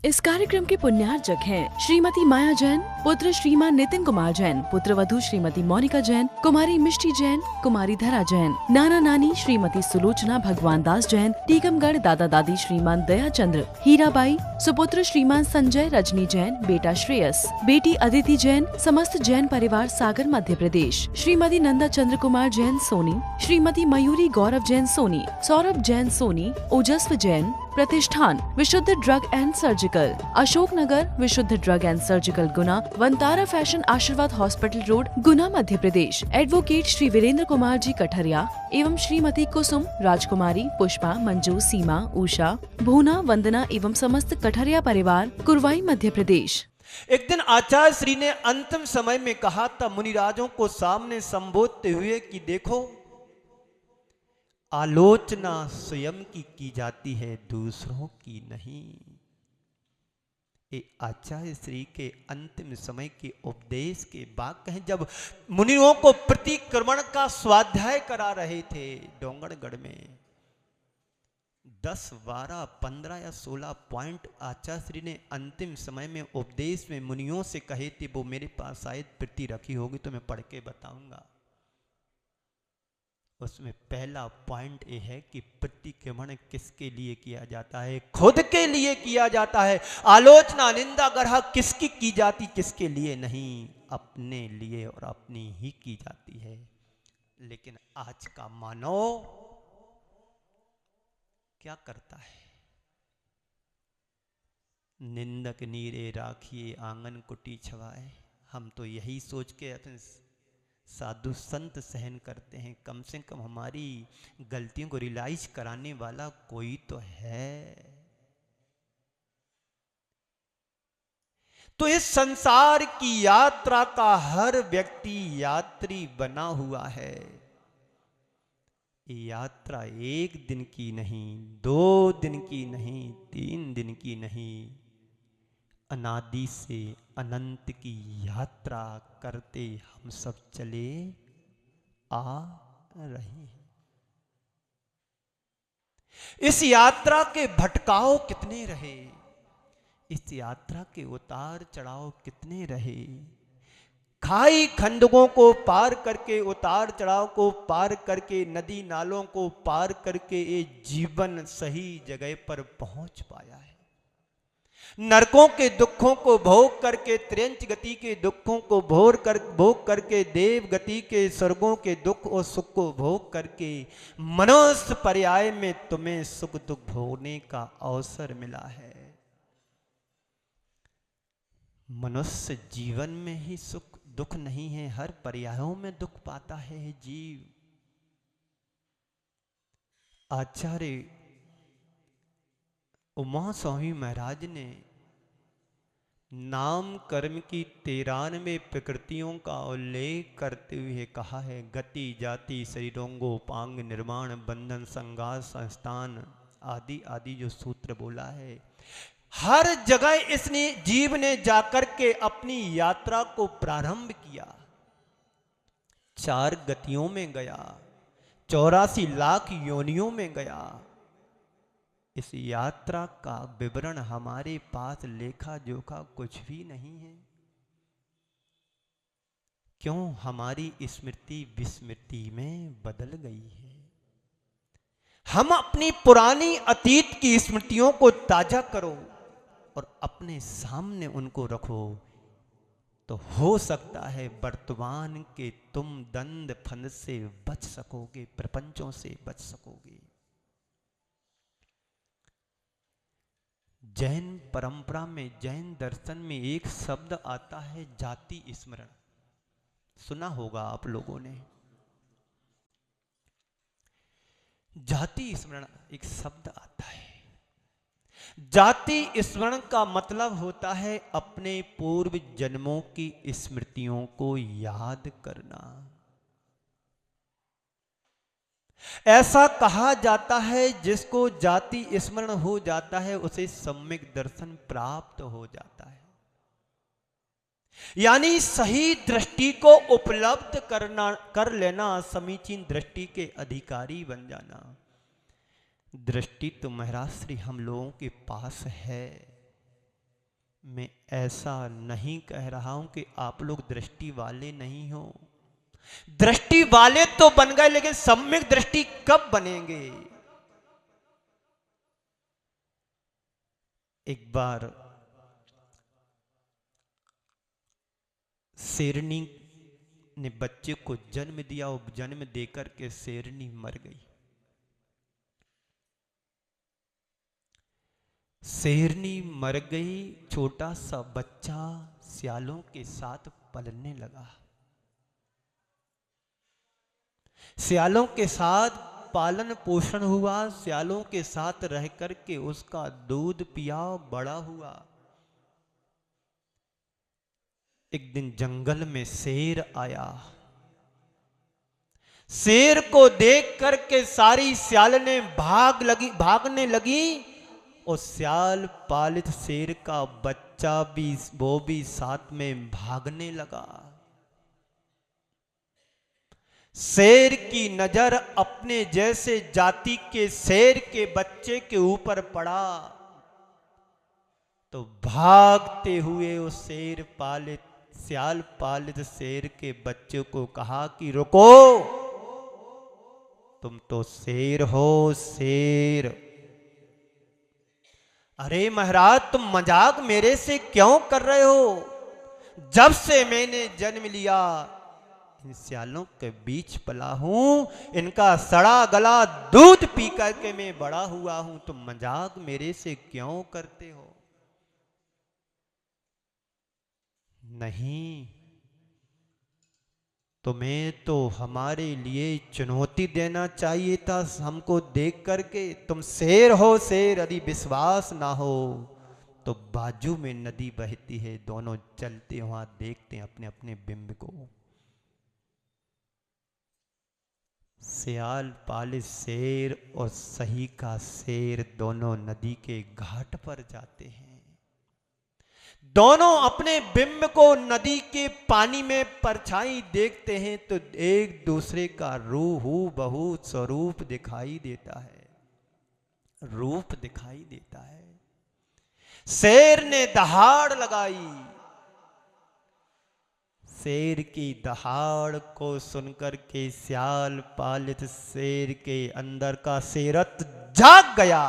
इस कार्यक्रम के पुण्यार्चक हैं श्रीमती माया जैन, पुत्र श्रीमान नितिन कुमार जैन, पुत्र वधू श्रीमती मोनिका जैन, कुमारी मिष्टी जैन, कुमारी धरा जैन, नाना नानी श्रीमती सुलोचना भगवान दास जैन, टीकमगढ़ दादा दादी श्रीमान दया चंद्र हीराबाई, सुपुत्र श्रीमान संजय रजनी जैन, बेटा श्रेयस, बेटी अदिति जैन, समस्त जैन परिवार सागर मध्य प्रदेश, श्रीमती नंदा चंद्र कुमार जैन सोनी, श्रीमती मयूरी गौरव जैन सोनी, सौरभ जैन सोनी, ओजस्व जैन, प्रतिष्ठान विशुद्ध ड्रग एंड सर्जिकल, अशोकनगर विशुद्ध drug and surgical Guna, Vantara fashion आशीर्वाद हॉस्पिटल रोड गुना मध्य प्रदेश, एडवोकेट श्री वीरेंद्र कुमार जी कठरिया एवं श्रीमती कुसुम राजकुमारी, पुष्पा, मंजू, सीमा, उषा, भूना, वंदना एवं समस्त कठरिया परिवार कुरवाई मध्य प्रदेश। एक दिन आचार्य श्री ने अंतिम समय में कहा था मुनिराजों को सामने संबोधते हुए कि देखो, आलोचना स्वयं की जाती है, दूसरों की नहीं। ये आचार्य श्री के अंतिम समय के उपदेश के वाक्य हैं। जब मुनियों को प्रतिक्रमण का स्वाध्याय करा रहे थे डोंगरगढ़ में, 10, 12, 15 या 16 पॉइंट आचार्य श्री ने अंतिम समय में उपदेश में मुनियों से कहे थे, वो मेरे पास शायद प्रति रखी होगी तो मैं पढ़ के बताऊंगा। उसमें पहला पॉइंट ये है कि प्रतिक्रमण किसके लिए किया जाता है? खुद के लिए किया जाता है। आलोचना, निंदा, गढ़ा किसकी की जाती, किसके लिए नहीं, अपने लिए और अपनी ही की जाती है। लेकिन आज का मानव क्या करता है? निंदक नीरे राखिए आंगन कुटी छवाए। हम तो यही सोच के अपने साधु संत सहन करते हैं, कम से कम हमारी गलतियों को रियलाइज कराने वाला कोई तो है। तो इस संसार की यात्रा का हर व्यक्ति यात्री बना हुआ है। ये यात्रा 1 दिन की नहीं, 2 दिन की नहीं, 3 दिन की नहीं, अनादि से अनंत की यात्रा करते हम सब चले आ रहे हैं। इस यात्रा के भटकाव कितने रहे, इस यात्रा के उतार चढ़ाव कितने रहे। खाई खंडकों को पार करके, उतार चढ़ाव को पार करके, नदी नालों को पार करके ये जीवन सही जगह पर पहुंच पाया है। नरकों के दुखों को भोग करके, त्रियंच गति के दुखों को भोग करके, देव गति के स्वर्गों के दुख और सुख को भोग करके मनुष्य पर्याय में तुम्हें सुख दुख भोगने का अवसर मिला है। मनुष्य जीवन में ही सुख दुख नहीं है, हर पर्यायों में दुख पाता है जीव। आचार्य उमा स्वामी महाराज ने नाम कर्म की 93 प्रकृतियों का उल्लेख करते हुए कहा है, गति जाति शरीरोंगो पांग निर्माण बंधन संघात संस्थान आदि आदि जो सूत्र बोला है, हर जगह इसने जीव ने जाकर के अपनी यात्रा को प्रारंभ किया। 4 गतियों में गया, 84 लाख योनियों में गया। इस यात्रा का विवरण हमारे पास लेखा जोखा कुछ भी नहीं है। क्यों? हमारी स्मृति विस्मृति में बदल गई है। हम अपनी पुरानी अतीत की स्मृतियों को ताजा करो और अपने सामने उनको रखो, तो हो सकता है वर्तमान के तुम दंड फंद से बच सकोगे, प्रपंचों से बच सकोगे। जैन परंपरा में, जैन दर्शन में एक शब्द आता है जाति स्मरण। सुना होगा आप लोगों ने। जाति स्मरण एक शब्द आता है। जाति स्मरण का मतलब होता है अपने पूर्व जन्मों की स्मृतियों को याद करना। ऐसा कहा जाता है जिसको जाति स्मरण हो जाता है उसे सम्यक दर्शन प्राप्त हो जाता है, यानी सही दृष्टि को उपलब्ध कर लेना, समीचीन दृष्टि के अधिकारी बन जाना। दृष्टि तो महाराज श्री हम लोगों के पास है, मैं ऐसा नहीं कह रहा हूं कि आप लोग दृष्टि वाले नहीं हो। दृष्टि वाले तो बन गए, लेकिन सम्यक दृष्टि कब बनेंगे? एक बार शेरनी ने बच्चे को जन्म दिया और जन्म देकर के शेरनी मर गई। शेरनी मर गई, छोटा सा बच्चा सियालों के साथ पलने लगा। सियालों के साथ पालन पोषण हुआ, सियालों के साथ रह करके उसका दूध पिया, बड़ा हुआ। एक दिन जंगल में शेर आया। शेर को देख करके सारी सियालने भागने लगी और सियाल पालित शेर का बच्चा भी, वो भी साथ में भागने लगा। शेर की नजर अपने जैसे जाति के शेर के बच्चे के ऊपर पड़ा तो भागते हुए उस सियाल पालित शेर के बच्चे को कहा कि रुको, तुम तो शेर हो, शेर। अरे महाराज, तुम मजाक मेरे से क्यों कर रहे हो? जब से मैंने जन्म लिया इन सियालों के बीच पला हूं, इनका सड़ा गला दूध पी करके मैं बड़ा हुआ हूं, तुम मजाक मेरे से क्यों करते हो? नहीं, तुम्हें तो हमारे लिए चुनौती देना चाहिए था हमको देख करके। तुम शेर हो, शेर। यदि विश्वास ना हो तो बाजू में नदी बहती है, दोनों चलते वहां देखते हैं अपने अपने बिंब को। सियाल पालित शेर और सही का शेर दोनों नदी के घाट पर जाते हैं। दोनों अपने बिंब को नदी के पानी में परछाई देखते हैं तो एक दूसरे का हूबहू स्वरूप दिखाई देता है, रूप दिखाई देता है। शेर ने दहाड़ लगाई। शेर की दहाड़ को सुनकर के सियाल पालित शेर के अंदर का शेरत्व जाग गया।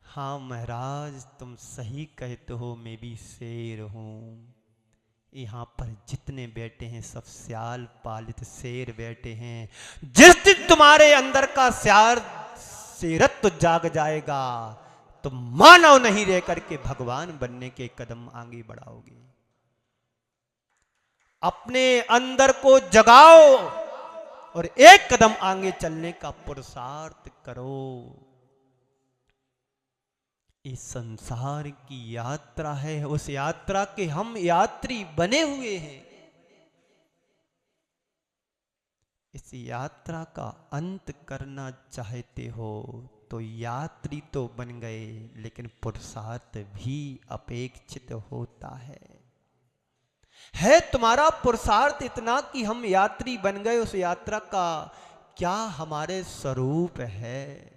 हाँ महाराज, तुम सही कहते हो, मैं भी शेर हूं। यहाँ पर जितने बैठे हैं सब सियाल पालित शेर बैठे हैं। जिस दिन तुम्हारे अंदर का शेरत्व जाग जाएगा तो मानव नहीं रह करके भगवान बनने के कदम आगे बढ़ाओगे। अपने अंदर को जगाओ और एक कदम आगे चलने का पुरुषार्थ करो। इस संसार की यात्रा है, उस यात्रा के हम यात्री बने हुए हैं। इस यात्रा का अंत करना चाहते हो तो यात्री तो बन गए, लेकिन पुरुषार्थ भी अपेक्षित होता है तुम्हारा पुरुषार्थ इतना कि हम यात्री बन गए, उस यात्रा का क्या हमारे स्वरूप है?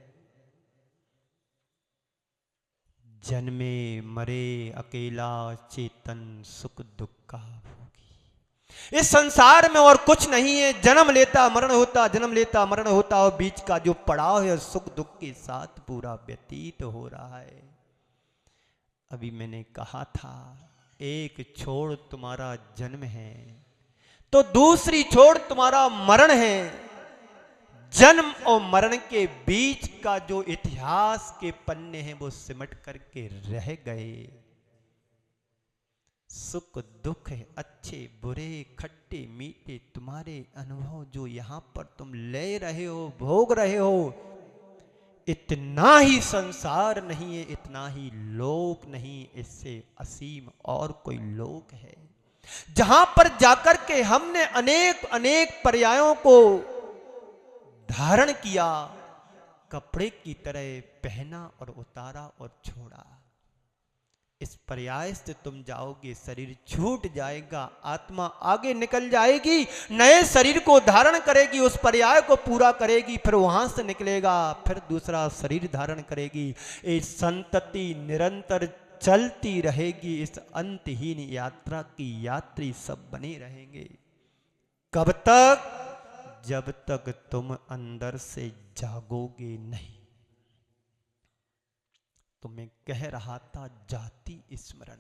जन्मे मरे अकेला चेतन सुख दुख का भोगी। इस संसार में और कुछ नहीं है। जन्म लेता मरण होता, जन्म लेता मरण होता, और बीच का जो पड़ाव है सुख दुख के साथ पूरा व्यतीत हो रहा है। अभी मैंने कहा था एक छोड़ तुम्हारा जन्म है तो दूसरी छोड़ तुम्हारा मरण है। जन्म और मरण के बीच का जो इतिहास के पन्ने हैं वो सिमट करके रह गए। सुख दुख अच्छे बुरे खट्टे मीठे तुम्हारे अनुभव जो यहां पर तुम ले रहे हो, भोग रहे हो, इतना ही संसार नहीं है, इतना ही लोक नहीं, इससे असीम और कोई लोक है जहां पर जाकर के हमने अनेक अनेक पर्यायों को धारण किया, कपड़े की तरह पहना और उतारा और छोड़ा। इस पर्याय से तुम जाओगे, शरीर छूट जाएगा, आत्मा आगे निकल जाएगी, नए शरीर को धारण करेगी, उस पर्याय को पूरा करेगी, फिर वहां से निकलेगा, फिर दूसरा शरीर धारण करेगी। ये संतति निरंतर चलती रहेगी। इस अंतहीन यात्रा की यात्री सब बने रहेंगे। कब तक? जब तक तुम अंदर से जागोगे नहीं। तो मैं कह रहा था, जाति स्मरण।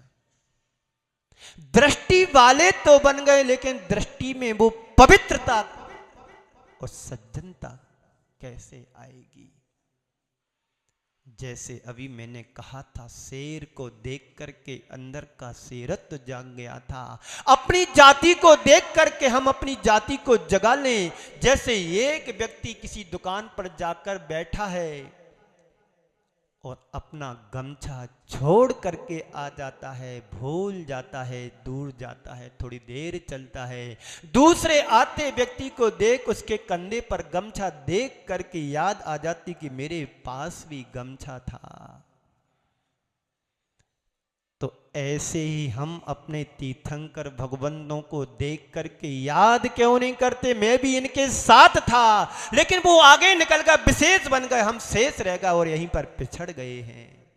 दृष्टि वाले तो बन गए, लेकिन दृष्टि में वो पवित्रता और सज्जनता कैसे आएगी? जैसे अभी मैंने कहा था, शेर को देख करके अंदर का शेरत्व जाग गया था। अपनी जाति को देख करके हम अपनी जाति को जगा लें। जैसे एक व्यक्ति किसी दुकान पर जाकर बैठा है और अपना गमछा छोड़ करके आ जाता है, भूल जाता है, दूर जाता है, थोड़ी देर चलता है, दूसरे आते व्यक्ति को देख उसके कंधे पर गमछा देख करके याद आ जाती कि मेरे पास भी गमछा था। तो ऐसे ही हम अपने तीर्थंकर भगवंतों को देख करके याद क्यों नहीं करते? मैं भी इनके साथ था, लेकिन वो आगे निकल गए, विशेष बन गए, हम शेष रह गए और यहीं पर पिछड़ गए हैं।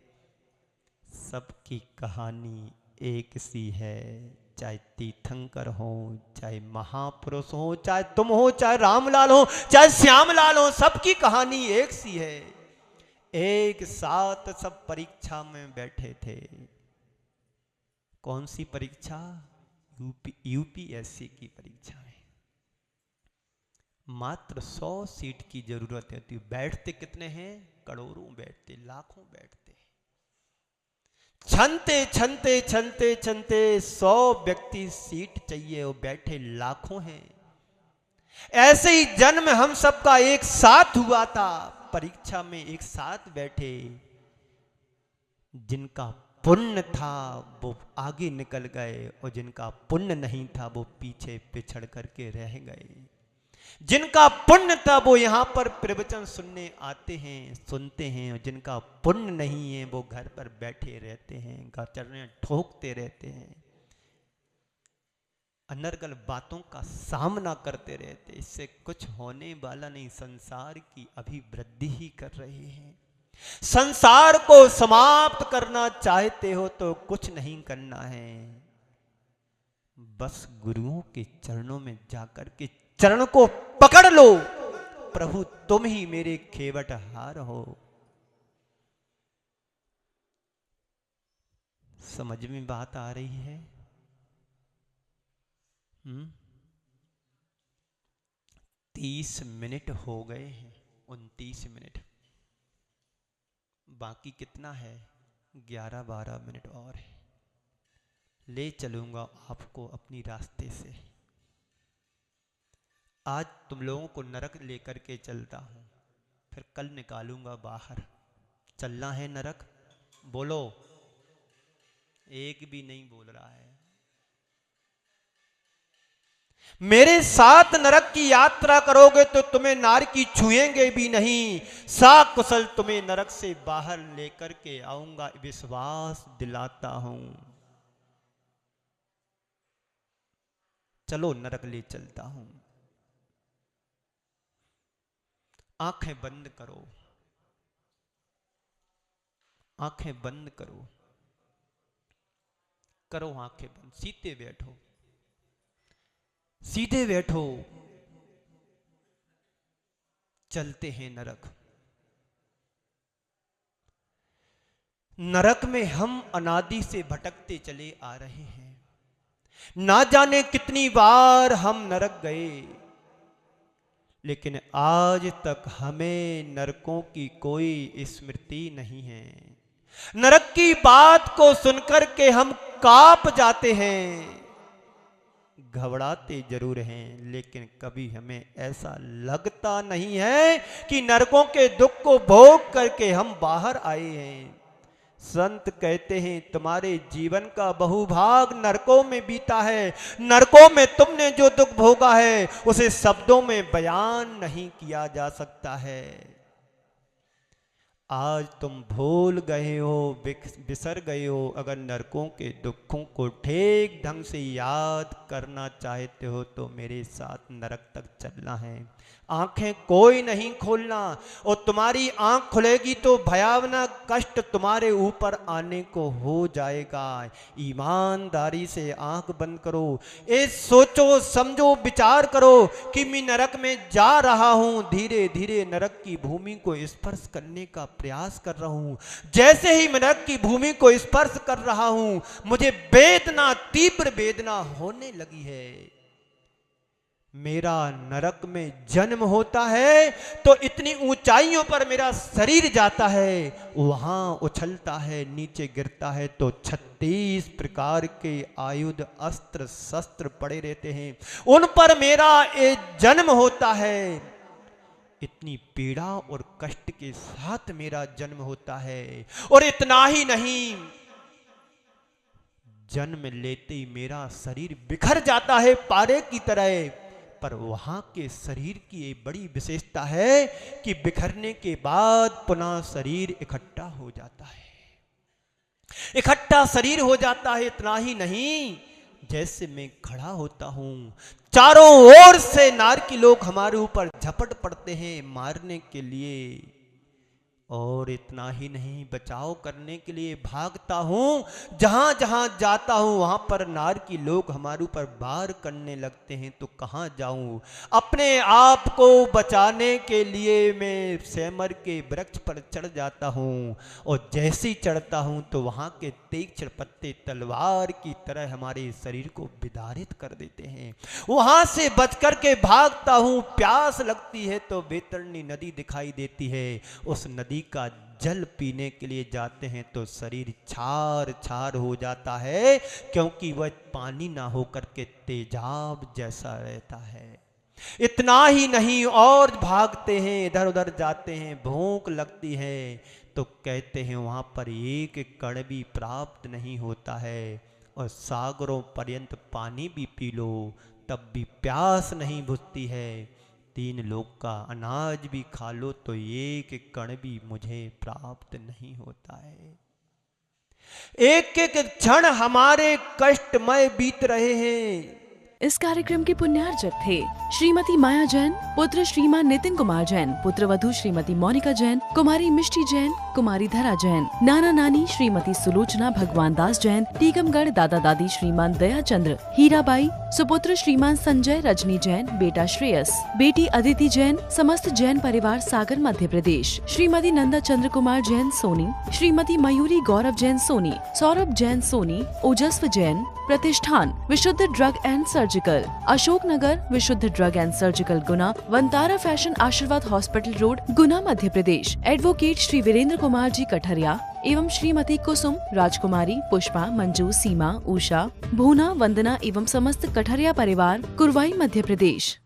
सबकी कहानी एक सी है, चाहे तीर्थंकर हो, चाहे महापुरुष हो, चाहे तुम हो, चाहे रामलाल हो, चाहे श्यामलाल हो, सबकी कहानी एक सी है। एक साथ सब परीक्षा में बैठे थे। कौन सी परीक्षा? यूपीएससी की परीक्षा में। मात्र 100 सीट की जरूरत है। बैठते कितने हैं? करोड़ों बैठते, लाखों बैठते। छनते छनते छनते छनते 100 व्यक्ति सीट चाहिए, वो बैठे लाखों हैं। ऐसे ही जन्म हम सबका एक साथ हुआ था, परीक्षा में एक साथ बैठे। जिनका पुण्य था वो आगे निकल गए और जिनका पुण्य नहीं था वो पीछे पिछड़ करके रह गए। जिनका पुण्य था वो यहाँ पर प्रवचन सुनने आते हैं, सुनते हैं, और जिनका पुण्य नहीं है वो घर पर बैठे रहते हैं, गचरने ठोकते रहते हैं, अनर्गल बातों का सामना करते रहते। इससे कुछ होने वाला नहीं, संसार की अभिवृद्धि ही कर रहे हैं। संसार को समाप्त करना चाहते हो तो कुछ नहीं करना है, बस गुरुओं के चरणों में जाकर के चरण को पकड़ लो। प्रभु तुम ही मेरे खेवटहार हो। समझ में बात आ रही है? 30 मिनट हो गए हैं, 29 मिनट बाकी कितना है? 11-12 मिनट और है। ले चलूंगा आपको अपनी रास्ते से। आज तुम लोगों को नरक लेकर के चलता हूं, फिर कल निकालूंगा बाहर। चलना है नरक? बोलो। एक भी नहीं बोल रहा है। मेरे साथ नरक की यात्रा करोगे तो तुम्हें नारकी छुएंगे भी नहीं। साकुशल तुम्हें नरक से बाहर लेकर के आऊंगा, विश्वास दिलाता हूं। चलो नरक ले चलता हूं। आंखें बंद करो, आंखें बंद करो, करो आंखें बंद। सीधे बैठो, सीधे बैठो। चलते हैं नरक। नरक में हम अनादि से भटकते चले आ रहे हैं। ना जाने कितनी बार हम नरक गए, लेकिन आज तक हमें नरकों की कोई स्मृति नहीं है। नरक की बात को सुनकर के हम कांप जाते हैं, घबराते जरूर हैं, लेकिन कभी हमें ऐसा लगता नहीं है कि नरकों के दुख को भोग करके हम बाहर आए हैं। संत कहते हैं तुम्हारे जीवन का बहुभाग नरकों में बीता है। नरकों में तुमने जो दुख भोगा है उसे शब्दों में बयान नहीं किया जा सकता है। आज तुम भूल गए हो, बिसर गए हो। अगर नरकों के दुखों को ठीक ढंग से याद करना चाहते हो तो मेरे साथ नरक तक चलना है। आंखें कोई नहीं खोलना, और तुम्हारी आंख खुलेगी तो भयावना कष्ट तुम्हारे ऊपर आने को हो जाएगा। ईमानदारी से आंख बंद करो, ये सोचो समझो विचार करो कि मैं नरक में जा रहा हूं। धीरे धीरे नरक की भूमि को स्पर्श करने का प्रयास कर रहा हूं। जैसे ही मैं नरक की भूमि को स्पर्श कर रहा हूं, मुझे वेदना, तीव्र वेदना होने लगी है। मेरा नरक में जन्म होता है तो इतनी ऊंचाइयों पर मेरा शरीर जाता है, वहां उछलता है, नीचे गिरता है तो 36 प्रकार के आयुध, अस्त्र शस्त्र पड़े रहते हैं, उन पर मेरा ये जन्म होता है। इतनी पीड़ा और कष्ट के साथ मेरा जन्म होता है। और इतना ही नहीं, जन्म लेते ही मेरा शरीर बिखर जाता है पारे की तरह। पर वहां के शरीर की एक बड़ी विशेषता है कि बिखरने के बाद पुनः शरीर इकट्ठा हो जाता है, इकट्ठा शरीर हो जाता है। इतना ही नहीं, जैसे मैं खड़ा होता हूं, चारों ओर से नार की लोग हमारे ऊपर झपट पड़ते हैं मारने के लिए। और इतना ही नहीं, बचाव करने के लिए भागता हूं। जहां जहां जाता हूं वहां पर नार की लोग हमारे ऊपर वार करने लगते हैं, तो कहां जाऊं। अपने आप को बचाने के लिए मैं सेमर के वृक्ष पर चढ़ जाता हूं, और जैसे ही चढ़ता हूं तो वहां के तीक्ष्ण पत्ते तलवार की तरह हमारे शरीर को विदारित कर देते हैं। वहां से बच करके भागता हूं। प्यास लगती है तो बैतरणी नदी दिखाई देती है, उस नदी का जल पीने के लिए जाते हैं तो शरीर छार छार हो जाता है, क्योंकि वह पानी ना होकर के तेजाब जैसा रहता है। इतना ही नहीं, और भागते हैं, इधर उधर जाते हैं, भूख लगती है तो कहते हैं वहां पर एक कण भी प्राप्त नहीं होता है, और सागरों पर्यंत पानी भी पी लो तब भी प्यास नहीं बुझती है। 3 लोक का अनाज भी खा लो तो एक कण भी मुझे प्राप्त नहीं होता है। एक एक क्षण हमारे कष्टमय बीत रहे हैं। इस कार्यक्रम के पुण्यार्चक थे श्रीमती माया जैन, पुत्र श्रीमान नितिन कुमार जैन, पुत्र वधू श्रीमती मोनिका जैन, कुमारी मिष्टी जैन, कुमारी धरा जैन, नाना नानी श्रीमती सुलोचना भगवान दास जैन, टीकमगढ़ दादा दादी श्रीमान दया चंद्र, हीराबाई, सुपुत्र श्रीमान संजय रजनी जैन, बेटा श्रेयस, बेटी अदिति जैन, समस्त जैन परिवार सागर मध्य प्रदेश, श्रीमती नंदा चंद्र कुमार जैन सोनी, श्रीमती मयूरी गौरव जैन सोनी, सौरभ जैन सोनी, ओजस्व जैन, प्रतिष्ठान विशुद्ध drug and surgical, Ashok Nagar विशुद्ध drug and surgical Guna, Vantara fashion आशीर्वाद हॉस्पिटल रोड गुना मध्य प्रदेश, एडवोकेट श्री वीरेंद्र कुमार जी कठरिया एवं श्रीमती कुसुम, राजकुमारी, पुष्पा, मंजू, सीमा, उषा, भूना, वंदना एवं समस्त कठरिया परिवार कुरवाई मध्य प्रदेश।